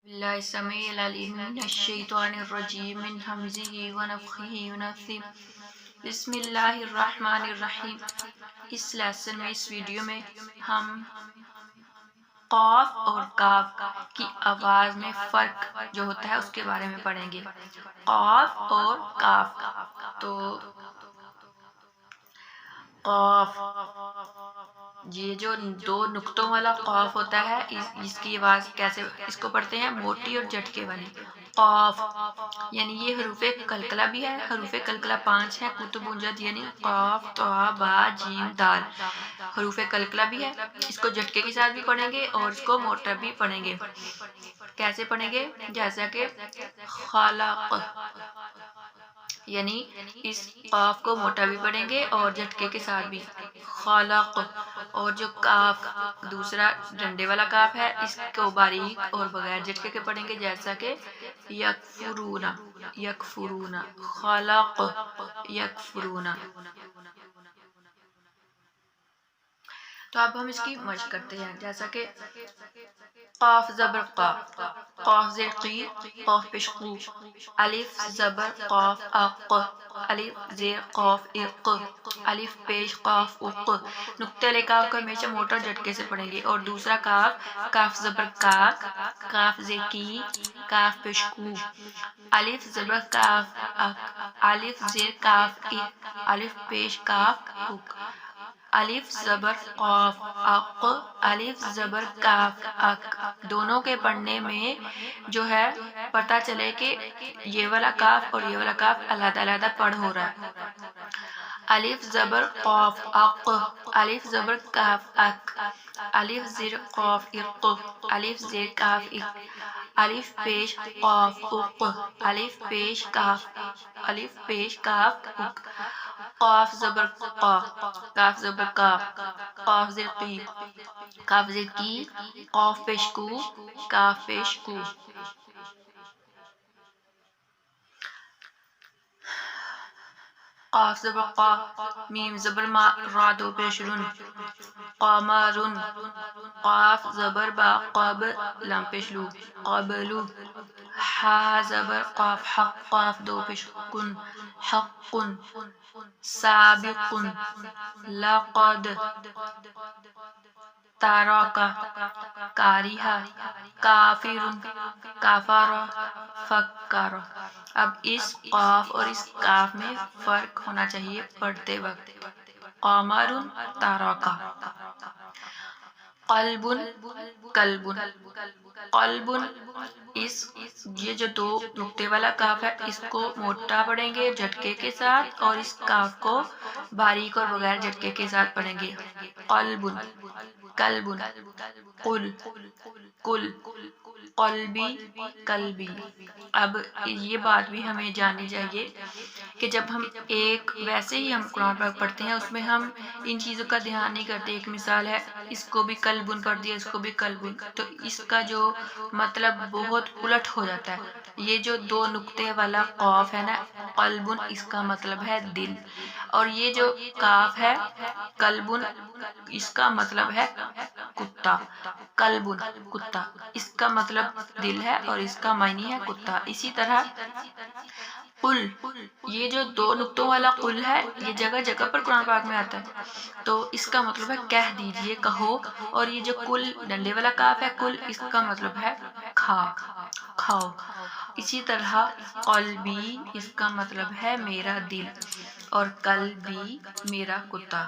بالله السميع العليم من الشيطان الرجيم من همزه ونفخه ونفثه بسم اللہ الرحمن الرحیم۔ اس لیسن میں، اس ویڈیو میں ہم قاف اور کاف کی آواز میں فرق جو ہوتا ہے اس کے بارے میں پڑھیں گے۔ قاف اور کاف، تو قاف یہ جو دو نقطوں والا قاف ہوتا ہے، اس کی آواز کیسے اس کو پڑھتے ہیں؟ موٹی اور جھٹکے والی قاف، یعنی یہ حروف قلقلہ بھی ہے۔ حروف قلقلہ 5 ہیں، قطب منجد، یعنی قاف، طا، با، جیم، دال حروف قلقلہ بھی ہے۔ اس کو جھٹکے کے ساتھ بھی پڑھیں گے اور اس کو موٹا بھی پڑھیں گے۔ کیسے پڑھیں گے؟ جیسا کہ خلق، یعنی اس قاف کو موٹا بھی پڑھیں گے اور جھٹکے کے ساتھ بھی، خلق۔ اور جو کاف دوسرا ڈنڈے والا کاف ہے، اس کو باریک اور بغیر جھٹکے کے پڑھیں گے، جیسا کہ یکفرون، یکفرون، خلق، یکفرون۔ تو اب ہم اس کی مشق کرتے ہیں، جیسا کہ قاف زبر قا، قاف زیر قی، قاف پیش قو، الف زبر قاف اق، الف زیر قاف اق، الف پیش قاف اق۔ نقطے والے کاف کو ہمیشہ موٹا جھٹکے سے پڑھیں گے۔ اور دوسرا کاف، کاف زبر کاک، کاف زیر کی، کاف پیش کو، الف زبر کاف اک، الف زیر کاف اک، الف پیش کاف اک، الف زبر قاف اق، الف زبر کاف اک۔ دونوں کے پڑھنے میں جو ہے پتہ چلے کہ یہ والا کاف اور یہ والا کاف علیحدہ علیحدہ پڑھ ہو رہا ہے۔ الف زبر قاف اق، الف زبر کاف اک، الف زیر قاف اق، الف زیر کاف اک، الف پیش قاف اق، الف پیش کاف، الف پیش کاف اک۔ قاف زبر قا، کاف زبر کا، قاف زیر قی، کاف زیر کی، قاف پیش کو، کاف پیش کو۔ قاف زبر قا، میم زبر ما، را دو پیش رن، قمرن۔ قاف زبر با، قاب، لام پیش لو، قبلو۔ حا زبر قاف حق، قاف دو پیش کن، حقن۔ سابق، لقد، ترک، کارہا، کافر، کفر، فکر۔ اب اس قاف اور اس کاف میں فرق ہونا چاہیے پڑھتے وقت۔ قمر، ترک۔ قلب، قلب، قلب، یہ جو دو نقطے والا کاف ہے، اس کو موٹا پڑھیں گے جھٹکے کے ساتھ، اور اس کاف کو باریک اور بغیر جھٹکے کے ساتھ پڑھیں گے۔ قلب، قلب، قل، قل، قلبی، قلبی۔ اب یہ بات بھی ہمیں جاننی چاہیے کہ جب ہم ویسے ہی ہم قرآن پاک پڑھتے ہیں، اس میں ہم ان چیزوں کا دھیان نہیں کرتے۔ ایک مثال ہے، اس کو بھی قلبن پڑھ دیا، اس کو بھی قلبن، تو اس کا جو مطلب بہت الٹ ہو جاتا ہے۔ یہ جو دو نقطے والا قاف ہے نا، قلبن، اس کا مطلب ہے دل، اور یہ جو کاف ہے قلبن، اس کا مطلب ہے کتا۔ قلبن، کتا، اس کا مطلب دل ہے اور اس کا معنی ہے کتا۔ اسی طرح قل، یہ جو دو نقطوں والا قل ہے، یہ جگہ جگہ پر قرآن پاک میں آتا ہے، تو اس کا مطلب ہے کہہ دیجئے، کہو۔ اور یہ جو کل ڈنڈے والا کاف ہے، کل، اس کا مطلب ہے کھا، کھاؤ۔ اسی طرح قلبی، اس کا مطلب ہے میرا دل، اور قلبی، میرا کتا۔